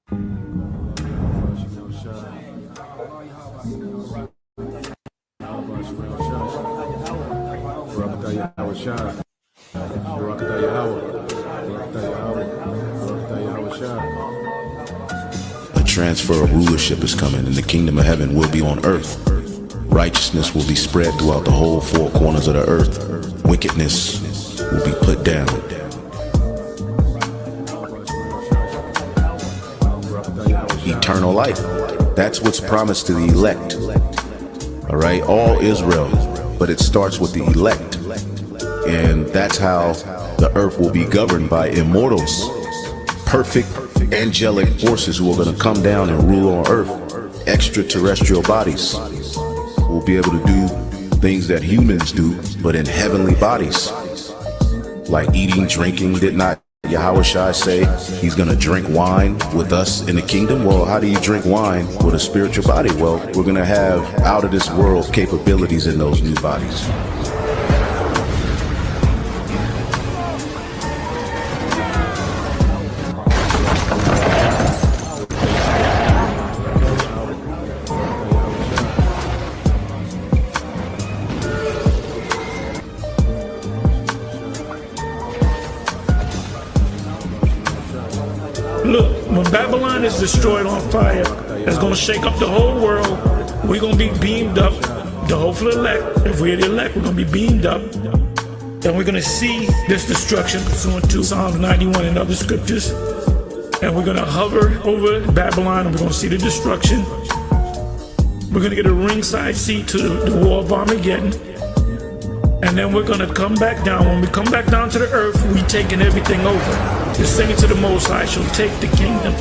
A transfer of rulership is coming, and the kingdom of heaven will be on earth. Righteousness will be spread throughout the whole four corners of the earth. Wickedness will be put down. Eternal life. That's what's promised to the elect. All right, all Israel, but it starts with the elect. And that's how the earth will be governed by immortals, perfect angelic forces who are going to come down and rule on earth. Extraterrestrial bodies will be able to do things that humans do, but in heavenly bodies, like eating, drinking. Did not Yahushua say he's going to drink wine with us in the kingdom? Well, how do you drink wine with a spiritual body? Well, we're going to have out of this world capabilities in those new bodies. Look, when Babylon is destroyed on fire, it's going to shake up the whole world. We're going to be beamed up. The hopeful elect, if we're the elect, we're going to be beamed up. And we're going to see this destruction pursuant to Psalms 91 and other scriptures. And we're going to hover over Babylon and we're going to see the destruction. We're going to get a ringside seat to the war of Armageddon. And then we're going to come back down. When we come back down to the earth, we taking everything over. The saints of the Most High shall take the kingdom.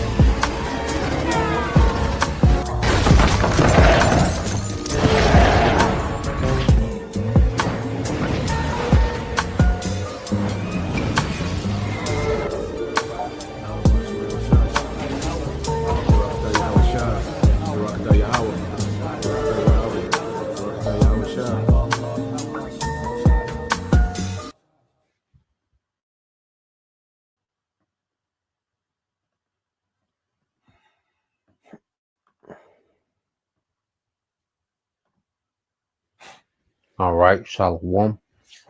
All right, Shalom.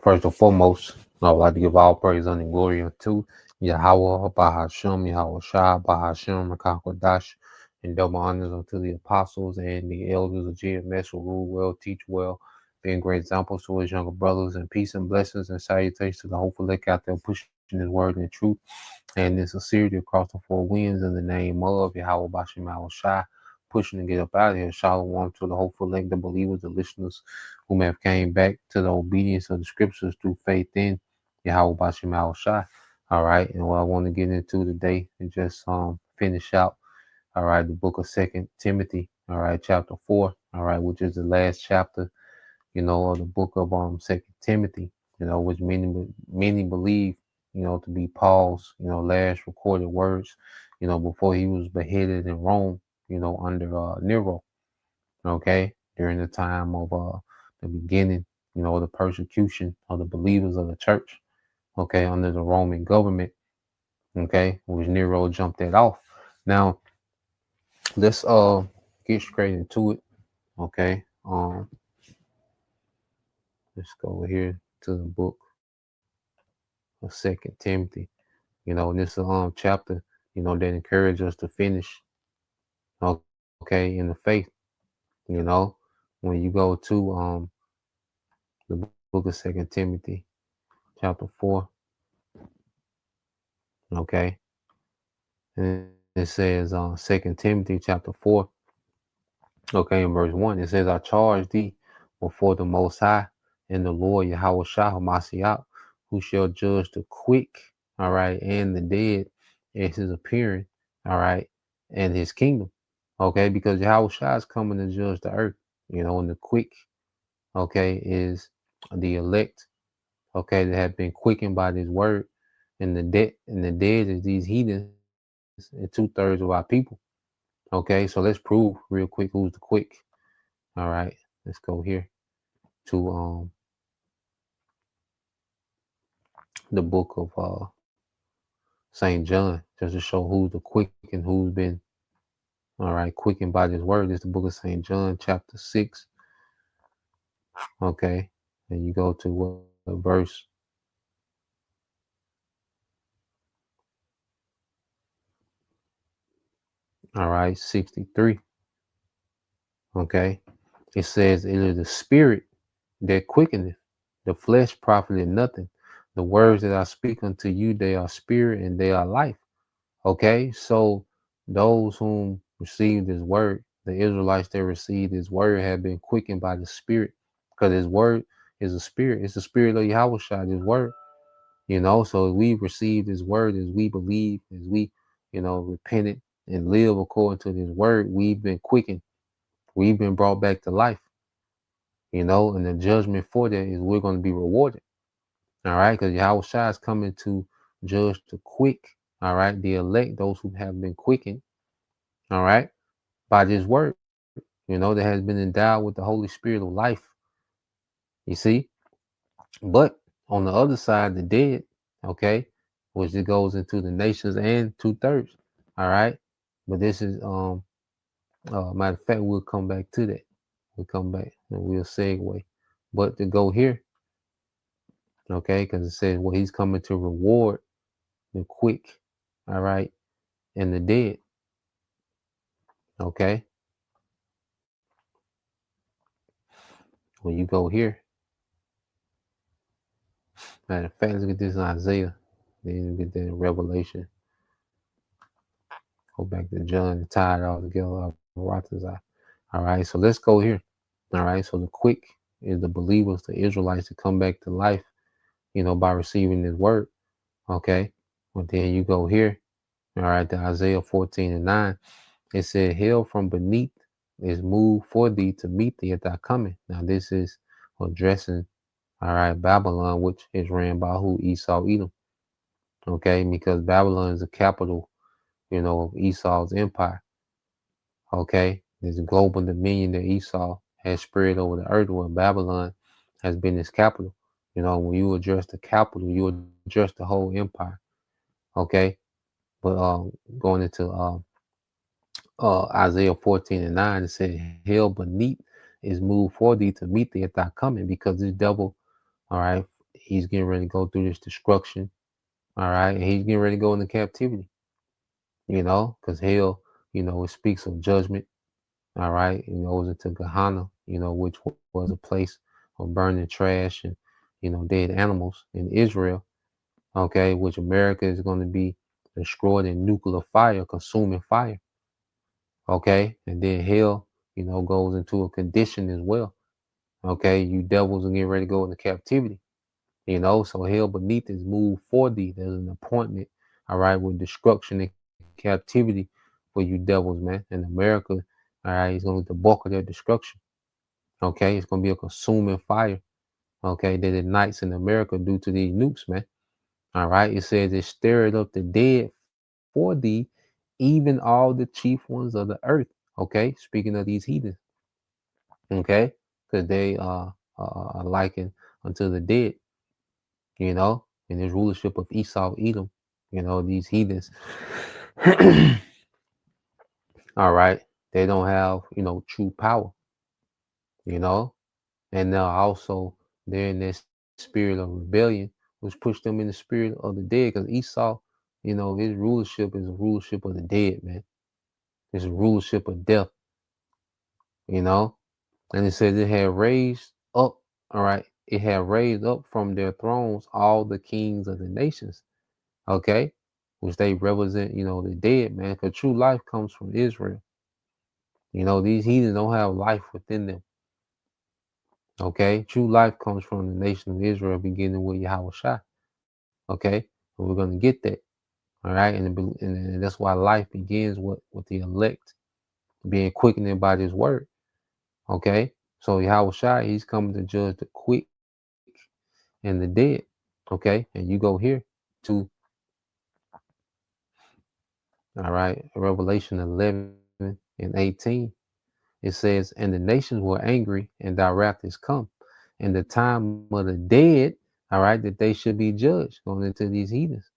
First and foremost, I would like to give all praise and glory unto Yahweh, Bahashem, Yahweh Shah, Bahashem, Rakakwadash, and double honors unto the apostles and the elders of GMS who rule well, teach well, being great examples to his younger brothers, and peace and blessings and salutations to the hopeful elect out there pushing his word and truth and in sincerity across the four winds in the name of Yahweh Bashem Yahweh Shah, pushing to get up out of here. Shalom to the hopeful elect, the believers, the listeners whom have came back to the obedience of the scriptures through faith in Yahweh Bashem Yahweh Shah. All right, and what I want to get into today and just finish out, all right, the book of 2 Timothy, all right, chapter 4, all right, which is the last chapter, of the book of 2 Timothy, which many believe, to be Paul's, last recorded words, before he was beheaded in Rome, under Nero, okay, during the time of the beginning, the persecution of the believers of the church, okay, under the Roman government, okay, which Nero jumped that off. Now, let's get straight into it, okay. Let's go over here to the book of 2 Timothy, and this chapter, that encourages us to finish, okay, in the faith, when you go to the book of 2 Timothy, chapter 4, okay, and it says 2 Timothy chapter 4, okay, in verse 1, it says, I charge thee before the Most High and the Lord Yahweh Shah Hamashiach, who shall judge the quick, all right, and the dead at his appearing, all right, and his kingdom, okay, because Yahweh Shah is coming to judge the earth, and the quick, okay, is the elect, okay, that have been quickened by this word, and the dead is these heathens, and 2/3 of our people. Okay, so let's prove real quick who's the quick. All right, let's go here to the book of St. John, just to show who's the quick and who's been, all right, quickened by this word. This is the book of St. John, chapter 6. Okay. And you go to what verse? All right, 63. Okay. It says, it is the spirit that quickeneth, the flesh profited nothing. The words that I speak unto you, they are spirit and they are life. Okay. So those whom received his word, the Israelites that received his word have been quickened by the spirit, because his word is a spirit. It's the spirit of Yahushua, his word. So we received his word, as we believe, as we, repented and live according to his word, we've been quickened. We've been brought back to life, and the judgment for that is we're going to be rewarded. All right. Because Yahushua is coming to judge the quick. All right. The elect, those who have been quickened. All right. By this word, that has been endowed with the Holy Spirit of life. You see? But on the other side, the dead, okay, which it goes into the nations and 2/3. All right. But this is matter of fact, we'll come back to that. We'll come back and we'll segue. But to go here, okay, because it says, well, he's coming to reward the quick, all right, and the dead. Okay. When you go here, matter of fact, let's get this in Isaiah, then get that in Revelation. Go back to John and tie it all together. All right, so let's go here. All right, so the quick is the believers, the Israelites, to come back to life, by receiving this word. Okay, well, then you go here. All right, to Isaiah 14:9. It said, hell from beneath is moved for thee to meet thee at thy coming. Now, this is addressing, all right, Babylon, which is ran by who? Esau, Edom. Okay, because Babylon is the capital, of Esau's empire. Okay, this global dominion that Esau has spread over the earth, where Babylon has been his capital. When you address the capital, you address the whole empire. Okay, but going into Isaiah 14:9, it said, hell beneath is moved for thee to meet thee at thy coming, because this devil, all right, he's getting ready to go through this destruction. All right, and he's getting ready to go into captivity. Because hell, it speaks of judgment. All right, it goes into Gehenna, which was a place of burning trash and, dead animals in Israel. Okay, which America is going to be destroyed in nuclear fire, consuming fire. Okay, and then hell, goes into a condition as well. Okay, you devils are getting ready to go into captivity. So hell beneath is moved for thee. There's an appointment, all right, with destruction and captivity for you devils, man. And America, all right, is going to get the bulk of their destruction. Okay, it's going to be a consuming fire, okay, that ignites in America due to these nukes, man. All right, it says it stirred up the dead for thee, even all the chief ones of the earth. Okay, speaking of these heathens, okay, because they are likened unto the dead, in this rulership of Esau, Edom, these heathens. All right, they don't have, true power, and now also they're in this spirit of rebellion, which pushed them in the spirit of the dead, because Esau, his rulership is a rulership of the dead, man. It's a rulership of death, and it says it had raised up, all right, it had raised up from their thrones all the kings of the nations, okay, which they represent, the dead, man, because true life comes from Israel. These heathens don't have life within them. Okay, true life comes from the nation of Israel, beginning with Yahushua. Okay, and we're going to get that. All right, and that's why life begins with the elect being quickened by this word. Okay, so Yahushua, he's coming to judge the quick and the dead. Okay, and you go here to, all right, Revelation 11:18. It says, and the nations were angry, and thy wrath is come, and the time of the dead, all right, that they should be judged, going into these heathens.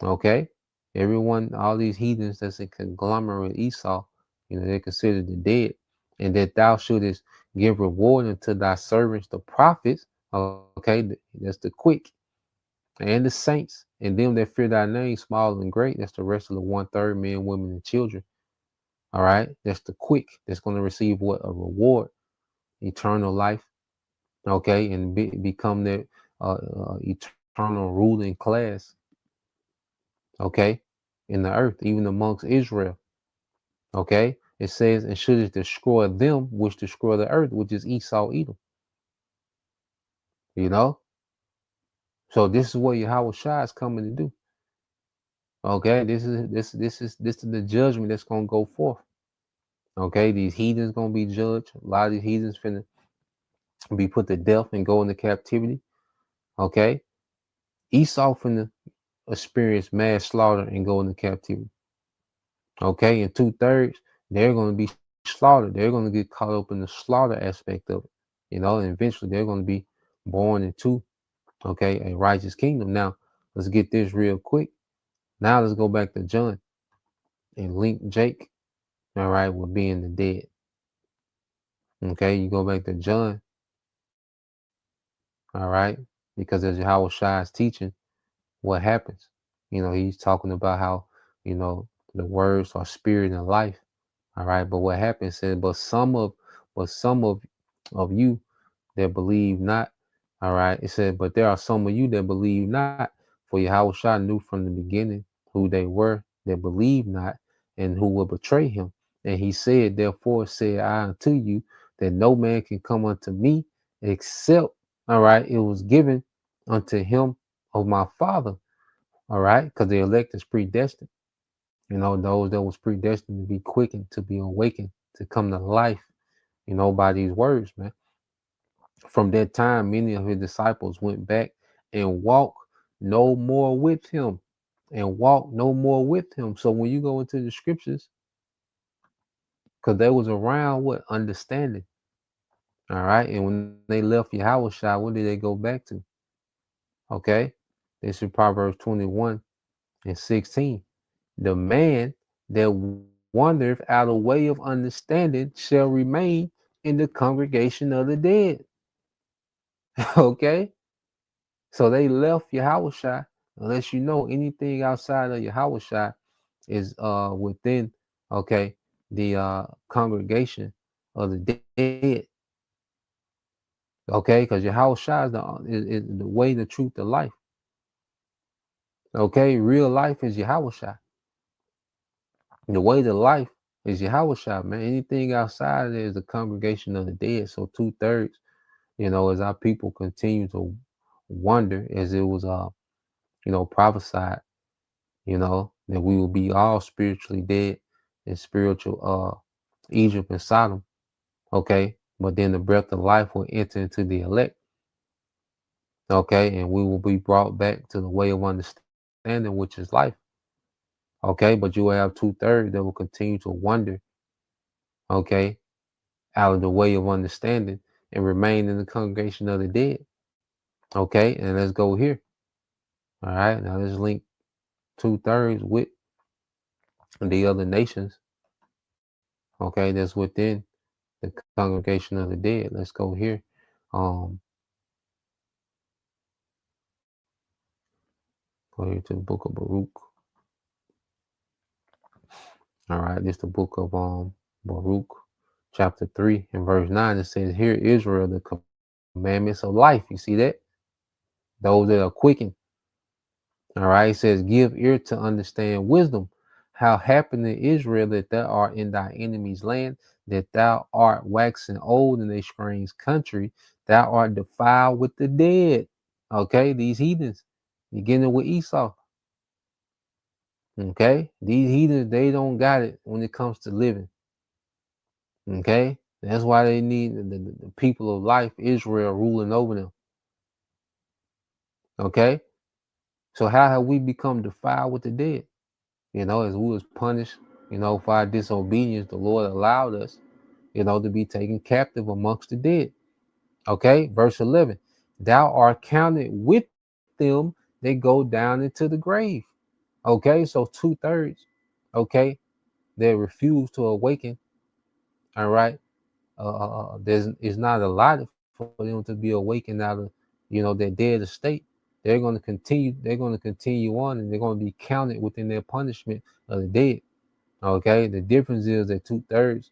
Okay, everyone, all these heathens that's a conglomerate Esau, they're considered the dead, and that thou shouldest give reward unto thy servants, the prophets. Okay, that's the quick and the saints, and them that fear thy name, small and great. That's the rest of the 1/3, men, women, and children. All right, that's the quick that's going to receive what? A reward, eternal life. Okay, and become their eternal ruling class. Okay, in the earth, even amongst Israel. Okay, it says, and should it destroy them which destroy the earth, which is Esau, Edom. So this is what Yahweh Shai is coming to do. Okay, this is the judgment that's gonna go forth. Okay, these heathens gonna be judged. A lot of these heathens finna be put to death and go into captivity. Okay, Esau finna experience mass slaughter and go into captivity. Okay, and 2/3 they're gonna be slaughtered. They're gonna get caught up in the slaughter aspect of it. And eventually they're gonna be born into a righteous kingdom. Now let's get this real quick. Now let's go back to John and link Jake, all right, with being the dead. Okay, you go back to John, all right, because as Yahweh Shai is teaching, what happens? He's talking about how, the words are spirit and life, all right. But what happens is, but some of you that believe not, all right. It said, but there are some of you that believe not, for Yahweh Shai knew from the beginning who they were that believe not and who will betray him. And he said, therefore said I unto you that no man can come unto me except, all right, it was given unto him of my Father, all right, because the elect is predestined. Those that was predestined to be quickened, to be awakened, to come to life, by these words, man. From that time, many of his disciples went back and walked no more with him, So when you go into the scriptures, because they was around what? Understanding. All right. And when they left Yahweh Shai, what did they go back to? Okay. This is Proverbs 21:16. The man that wandereth out of way of understanding shall remain in the congregation of the dead. Okay. So they left Yahweh Shai, unless you know anything outside of Yahweh Shai is within, the congregation of the dead. Okay, because Yahweh Shai is the way, the truth, the life. Okay, real life is Yahweh Shai. The way to life is Yahweh Shai, man. Anything outside of there is the congregation of the dead. So 2/3, as our people continue to wonder, as it was prophesied, that we will be all spiritually dead in spiritual Egypt and Sodom. Okay, but then the breath of life will enter into the elect. Okay, and we will be brought back to the way of understanding, which is life. Okay, but you will have 2/3 that will continue to wonder, okay, out of the way of understanding and remain in the congregation of the dead. Okay, and let's go here. All right, now let's link 2/3 with the other nations. Okay, that's within the congregation of the dead. Let's go here. Go here to the book of Baruch. All right, this is the book of Baruch, chapter 3 and verse 9. It says, "Hear Israel, the commandments of life." You see that? Those that are quickened. All right, it says, "Give ear to understand wisdom. How happened in Israel that thou art in thy enemy's land, that thou art waxing old in a strange country, thou art defiled with the dead." Okay, these heathens, beginning with Esau. Okay, these heathens, they don't got it when it comes to living. Okay, that's why they need the people of life, Israel, ruling over them. Okay, so how have we become defiled with the dead? As we was punished, for our disobedience, the Lord allowed us, to be taken captive amongst the dead. Okay, verse 11, "Thou art counted with them that go down into the grave." Okay, so 2/3, okay, they refuse to awaken. All right, there's is not a lot for them to be awakened out of, their dead estate. They're going to continue. They're going to continue on, and they're going to be counted within their punishment of the dead. Okay, the difference is that 2/3,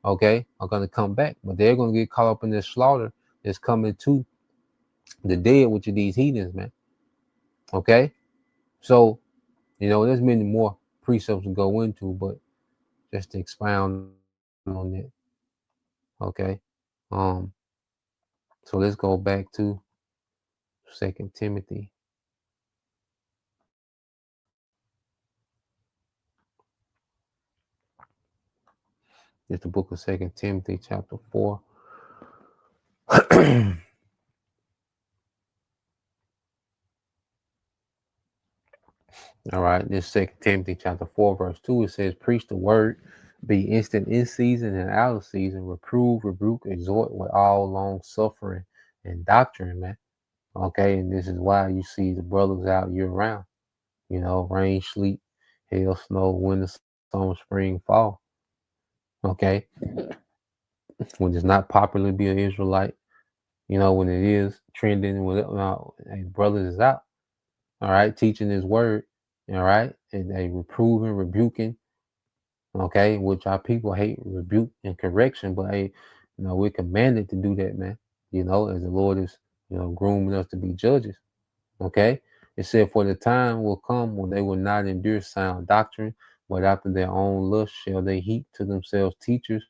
okay, are going to come back, but they're going to get caught up in this slaughter that's coming to the dead, which are these heathens, man. Okay, so there's many more precepts to go into, but just to expound on that. Okay, um, so let's go back to 2 Timothy. It's the book of 2 Timothy, chapter 4. All right, this 2 Timothy chapter 4, verse 2, it says, preach the word, be instant in season and out of season, reprove, rebuke, exhort with all long suffering and doctrine, man. Okay, and this is why you see the brothers out year round, rain, sleet, hail, snow, winter, summer, spring, fall. Okay, when it's not popular to be an Israelite, when it is trending, brothers is out, all right, teaching his word, all right, and they reproving, rebuking, okay, which our people hate rebuke and correction, but hey, we're commanded to do that, man, as the Lord is, grooming us to be judges, okay. It said, for the time will come when they will not endure sound doctrine, but after their own lust shall they heap to themselves teachers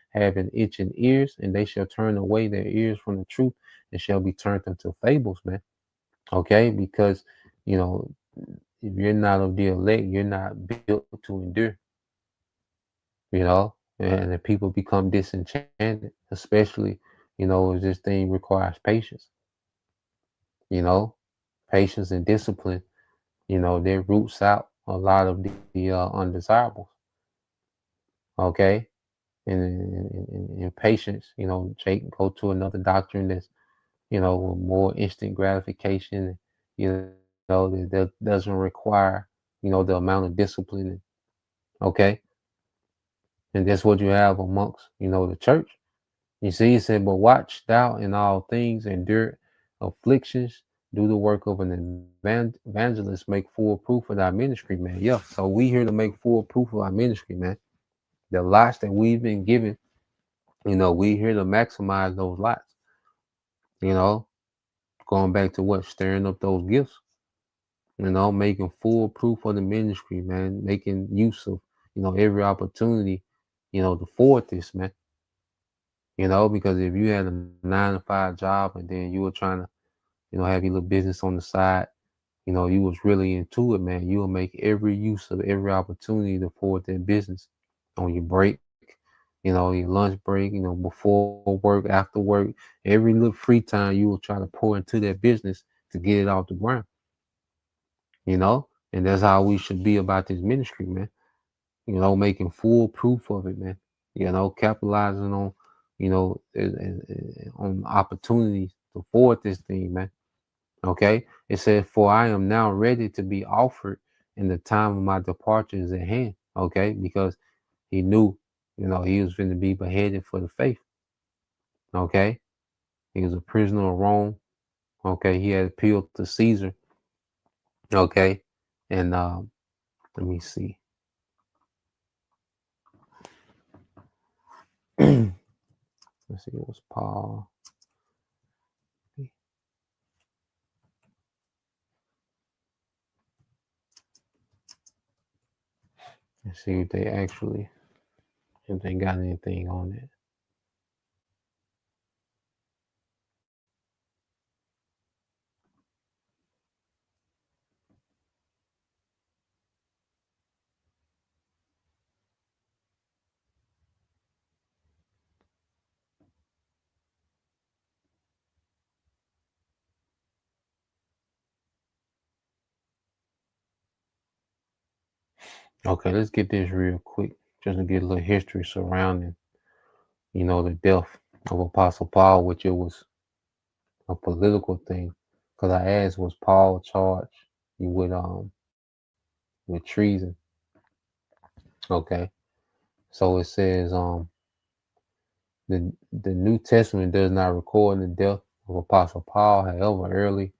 having itching ears, and they shall turn away their ears from the truth and shall be turned into fables, man. Okay, because if you're not of the elect, you're not built to endure, and if people become disenchanted, especially, as this thing requires patience, you know, patience and discipline, that roots out a lot of the undesirables. Okay, and patience, Jake, go to another doctrine that's, more instant gratification, that doesn't require, the amount of discipline. Okay, and that's what you have amongst, the church. You see, it said, but watch thou in all things, endure afflictions, do the work of an evangelist, make full proof of thy ministry, man. Yeah, so we here to make full proof of our ministry, man. The lots that we've been given, we here to maximize those lots, going back to what, stirring up those gifts, making full proof of the ministry, man, making use of, every opportunity, to forward this, man. Because if you had a 9 to 5 job and then you were trying to, have your little business on the side, you was really into it, man, you will make every use of every opportunity to forward that business on your break, your lunch break, before work, after work, every little free time you will try to pour into that business to get it off the ground, and that's how we should be about this ministry, man. Making full proof of it, man. Capitalizing on, on opportunities to forward this thing, man. Okay. It says, for I am now ready to be offered, and the time of my departure is at hand. Okay. Because he knew, he was going to be beheaded for the faith. Okay. He was a prisoner of Rome. Okay. He had appealed to Caesar. Okay. And let me see. Let's see, it was Paul. Let's see if they got anything on it. Okay, let's get this real quick, just to get a little history surrounding, the death of Apostle Paul, which it was a political thing. Because I asked, was Paul charged with with treason. Okay. So it says the New Testament does not record the death of Apostle Paul. However, early,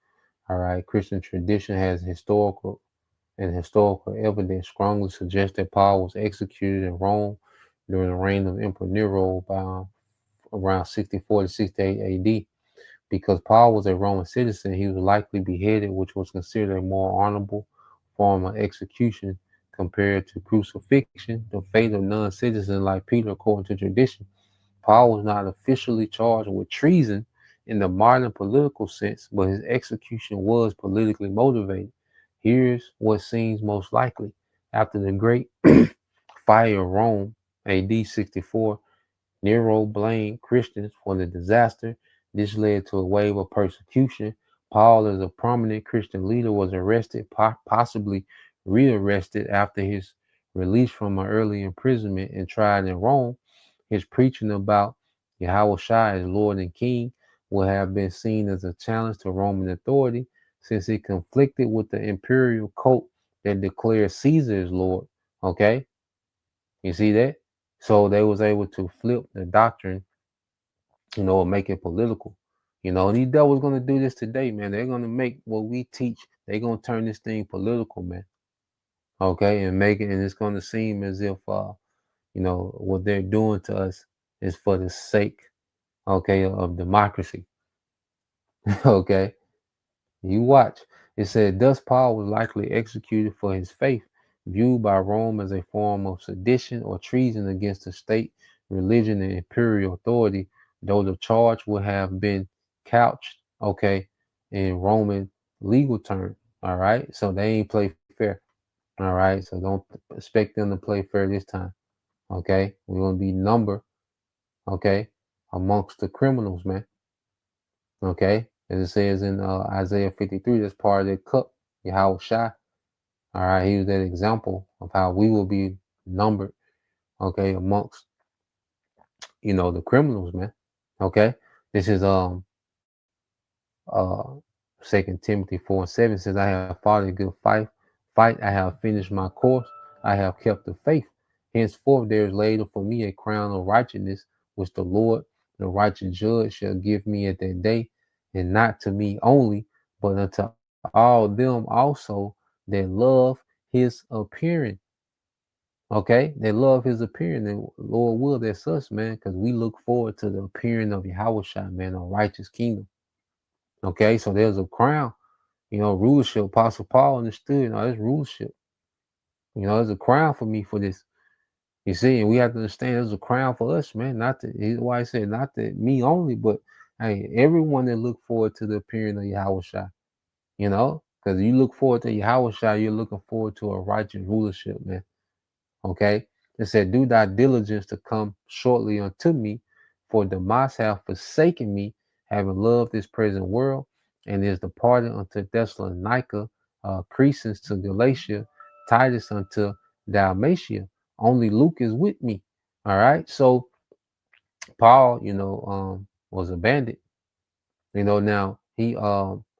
all right, Christian tradition has historical evidence strongly suggests that Paul was executed in Rome during the reign of Emperor Nero by around 64 to 68 AD. Because Paul was a Roman citizen, he was likely beheaded, which was considered a more honorable form of execution compared to crucifixion, the fate of non-citizens like Peter, according to tradition. Paul was not officially charged with treason in the modern political sense, but his execution was politically motivated. Here's what seems most likely. After the Great Fire of Rome, AD 64, Nero blamed Christians for the disaster. This led to a wave of persecution. Paul, as a prominent Christian leader, was arrested, possibly rearrested after his release from an early imprisonment and tried in Rome. His preaching about Yahushua as Lord and King would have been seen as a challenge to Roman authority since it conflicted with the imperial cult that declared Caesar as Lord. Okay? You see that? So they was able to flip the doctrine, and make it political. And these devils gonna do this today, man. They're gonna make what we teach, they're gonna turn this thing political, man. Okay, and make it, and it's gonna seem as if what they're doing to us is for the sake, okay, of democracy. Okay. You watch. It said, thus Paul was likely executed for his faith, viewed by Rome as a form of sedition or treason against the state, religion, and imperial authority, though the charge would have been couched, okay, in Roman legal terms. All right. So they ain't play fair. All right. So don't expect them to play fair this time. Okay. We're going to be numbered, okay, amongst the criminals, man. Okay. As it says in Isaiah 53, that's part of the cup, Yahushua. All right, he was that example of how we will be numbered, okay, amongst, the criminals, man. Okay. This is uh 2 Timothy 4:7 says, I have fought a good fight, I have finished my course, I have kept the faith. Henceforth there is laid up for me a crown of righteousness, which the Lord, the righteous judge, shall give me at that day, and not to me only, but unto all them also that love his appearing. Okay, they love his appearing, and Lord will that's us, man, because we look forward to the appearing of Yahushua, man, a righteous kingdom. Okay, so there's a crown, rulership. Apostle Paul understood, there's rulership. There's a crown for me for this. You see, and we have to understand there's a crown for us, man. Not that, why I said not that me only, but hey, everyone that look forward to the appearing of Yahushua, because you look forward to Yahushua, you're looking forward to a righteous rulership, man. Okay, it said, do thy diligence to come shortly unto me, for Damas hath forsaken me, having loved this present world, and is departed unto Thessalonica, Crescens to Galatia, Titus unto Dalmatia. Only Luke is with me. All right. So Paul, was a bandit. Now he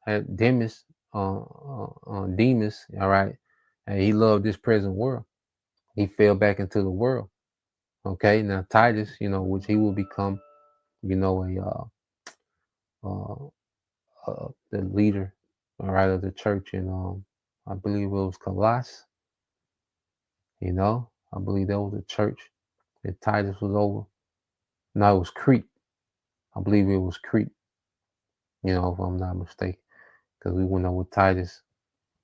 had Demas, Demas, all right, and he loved this present world. He fell back into the world. Okay. Now Titus, which he will become, the leader, all right, of the church in I believe it was Colossus. I believe that was the church that Titus was over. No, it was Crete. I believe it was Crete, if I'm not mistaken, because we went over Titus.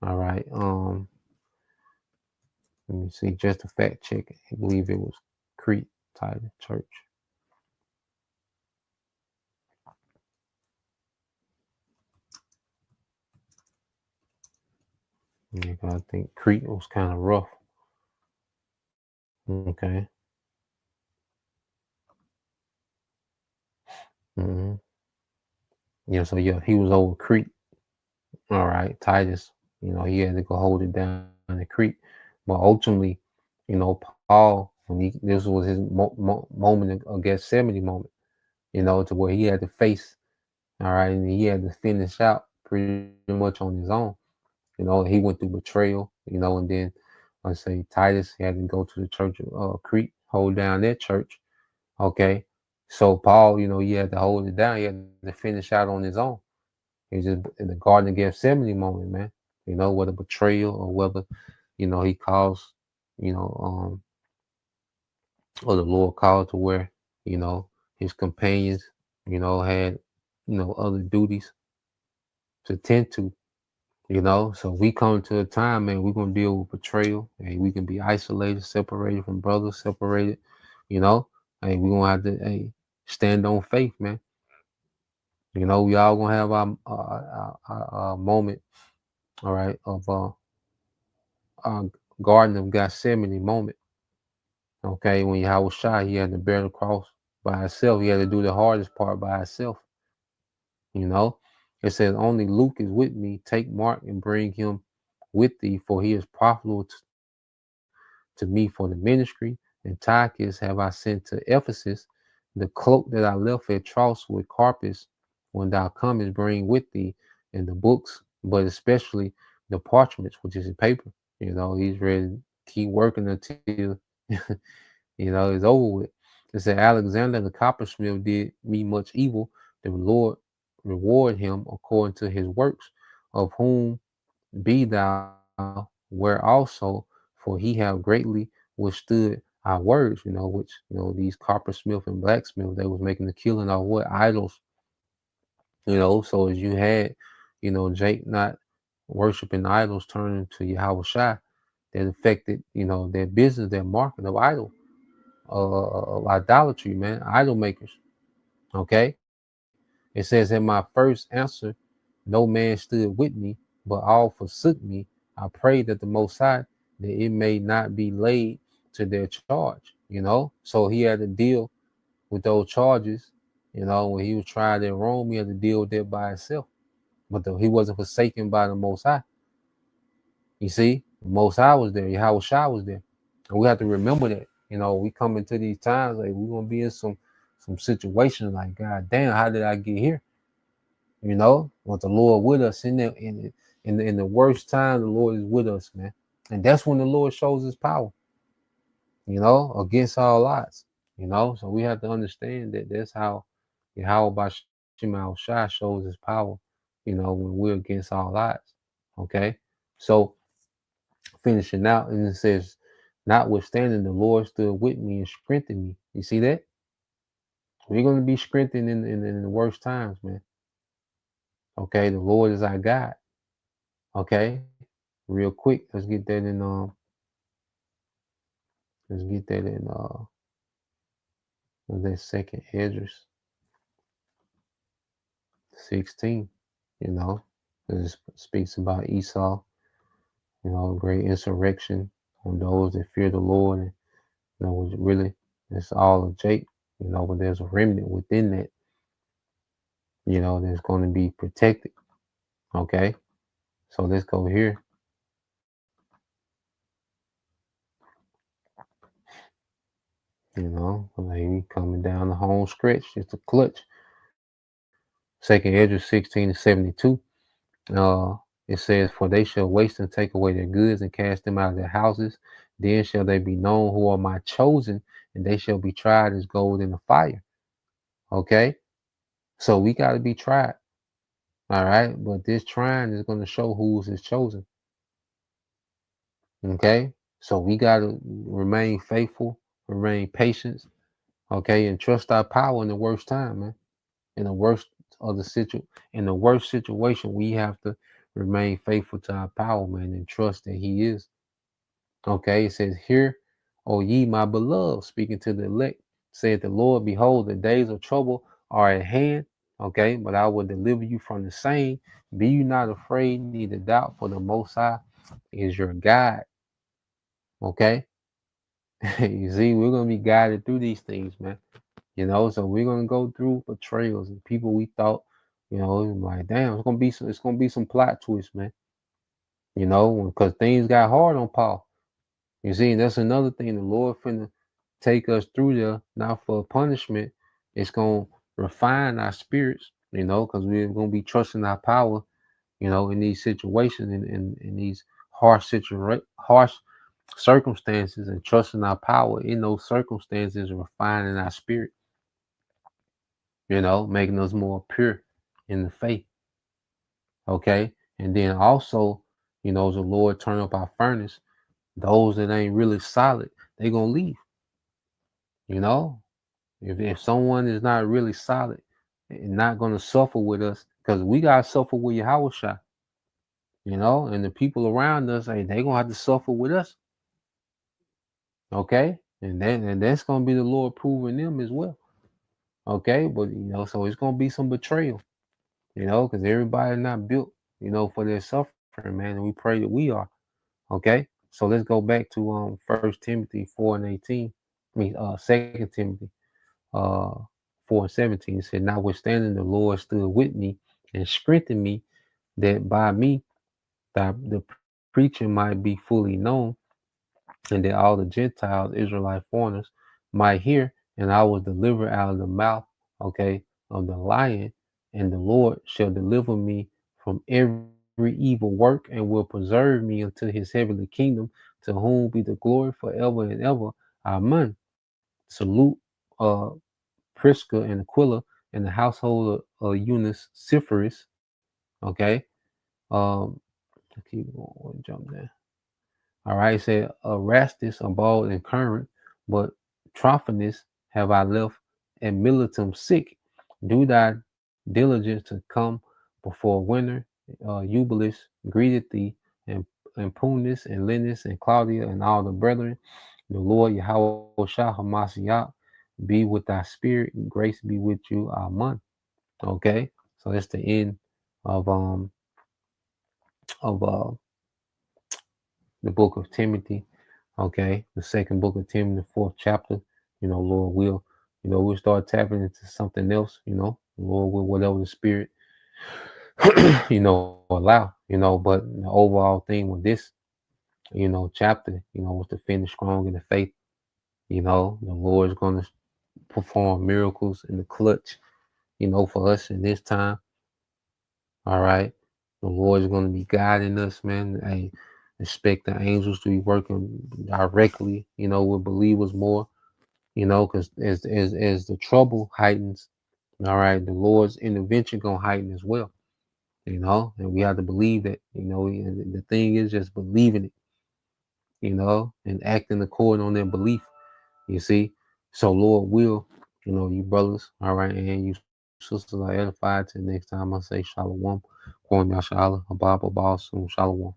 All right. Let me see, just a fact check. I believe it was Crete, Titus Church. Yeah, I think Crete was kind of rough. Okay. Yeah, so yeah, he was over Crete. All right, Titus, he had to go hold it down in Crete. But ultimately, Paul, this was his moment of Gethsemane moment, to where he had to face, all right, and he had to finish out pretty much on his own. He went through betrayal, and then Let's say Titus, he had to go to the church of Crete, hold down that church. Okay. So Paul, he had to hold it down. He had to finish out on his own. He just in the Garden of Gethsemane moment, man. Whether betrayal or whether, he calls, you know, um, or the Lord called to where, his companions, had, other duties to tend to, So we come to a time, man, we're gonna deal with betrayal, and we can be isolated, separated from brothers, separated, you know. Hey, we're gonna have to stand on faith, man. We all gonna have our moment, all right, of our Garden of Gethsemane moment. Okay, when Yahweh Shai, he had to bear the cross by himself. He had to do the hardest part by himself. It says, only Luke is with me. Take Mark and bring him with thee, for he is profitable to me for the ministry. And Tychus have I sent to Ephesus. The cloak that I left at Troas with Carpus, when thou comest, bring with thee, and the books, but especially the parchments, which is in paper. He's ready to keep working until it's over with. It said, Alexander the coppersmith did me much evil. The Lord reward him according to his works, of whom be thou where also, for he have greatly withstood our words, which, these coppersmith and blacksmith, they was making the killing of what? Idols. So as you had, Jake not worshiping idols turning to Yahweh Shai, that affected, their business, their market of of idolatry, man, idol makers. Okay. It says, in my first answer, no man stood with me, but all forsook me. I pray that the Most High, that it may not be laid to their charge, So he had to deal with those charges, when he was tried in Rome, he had to deal with that by himself. But he wasn't forsaken by the Most High. You see, the Most High was there, Yahweh Shai was there. And we have to remember that. We come into these times, like we're gonna be in some situations like, God damn, how did I get here? Want the Lord with us in the worst time, the Lord is with us, man. And that's when the Lord shows his power, against all odds, So we have to understand that that's how Yahweh Bashim Shai shows his power, when we're against all odds. Okay. So finishing out, and it says, notwithstanding, the Lord stood with me and strengthened me. You see that? We're going to be strengthened in the worst times, man. Okay, the Lord is our God. Okay, real quick, let's get that in that second Esdras 16. It speaks about Esau, great insurrection on those that fear the Lord, and which really it's all of Jake, but there's a remnant within that, that's going to be protected. Okay, so let's go here. Like coming down the home stretch, it's a clutch. Second Esdras 16:72. It says, for they shall waste and take away their goods and cast them out of their houses. Then shall they be known who are my chosen, and they shall be tried as gold in the fire. Okay, so we got to be tried. All right, but this trying is going to show who's his chosen. Okay, so we got to remain faithful, remain patient. Okay, and trust our power in the worst time, man. In the worst situation, we have to remain faithful to our power, man, and trust that he is. Okay, it says, hear, O ye my beloved, speaking to the elect, said the Lord, behold, the days of trouble are at hand. Okay, but I will deliver you from the same. Be you not afraid, neither doubt, for the Most High is your guide. Okay, you see, we're going to be guided through these things, man. So we're gonna go through betrayals and people we thought, like, damn, it's gonna be some plot twists, man. Because things got hard on Paul. You see, and that's another thing. The Lord finna take us through there, not for punishment. It's gonna refine our spirits, because we're gonna be trusting our power, in these situations, in these harsh circumstances and trusting our power in those circumstances, refining our spirit, making us more pure in the faith. Okay. And then also, as the Lord turn up our furnace, those that ain't really solid, they gonna leave. If someone is not really solid and not gonna suffer with us, because we gotta suffer with Yahweh, and the people around us, hey, they gonna have to suffer with us. Okay, and that's gonna be the Lord proving them as well. Okay, but so it's gonna be some betrayal, because everybody not built, for their suffering, man. And we pray that we are. Okay, so let's go back to 1 Timothy 4:18. I mean 2 Timothy 4:17. It said, notwithstanding the Lord stood with me and strengthened me, that by me the preaching might be fully known, and that all the Gentiles, Israelite foreigners, might hear, and I was delivered out of the mouth, okay, of the lion, and the Lord shall deliver me from every evil work, and will preserve me unto his heavenly kingdom, to whom be the glory forever and ever. Amen. Salute Prisca and Aquila and the household of Eunice Cyphorus. Okay. I keep going, jump there. All right, it said Erastus, a bald and current, but Trophimus have I left and Militum sick. Do thy diligence to come before winter. Eubulus greeted thee, and Punis and Linus and Claudia and all the brethren. The Lord Yahweh Shah Hamashiach be with thy spirit. Grace be with you. Amen. Okay, so that's the end of the book of Timothy. Okay, the second book of Timothy, the 4th chapter. Lord will, we'll start tapping into something else. Lord will, whatever the Spirit, allow. But the overall thing with this, chapter, was to finish strong in the faith. The Lord is going to perform miracles in the clutch, for us in this time. All right, the Lord is going to be guiding us, man. Hey, expect the angels to be working directly, with believers more, because as the trouble heightens, all right, the Lord's intervention gonna heighten as well, and we have to believe that, and the thing is just believing it, and acting according on their belief, you see. So Lord will, you brothers, all right, and you sisters are edified. Till next time, I say shalom, Kwam Yashala, Abba Shalom.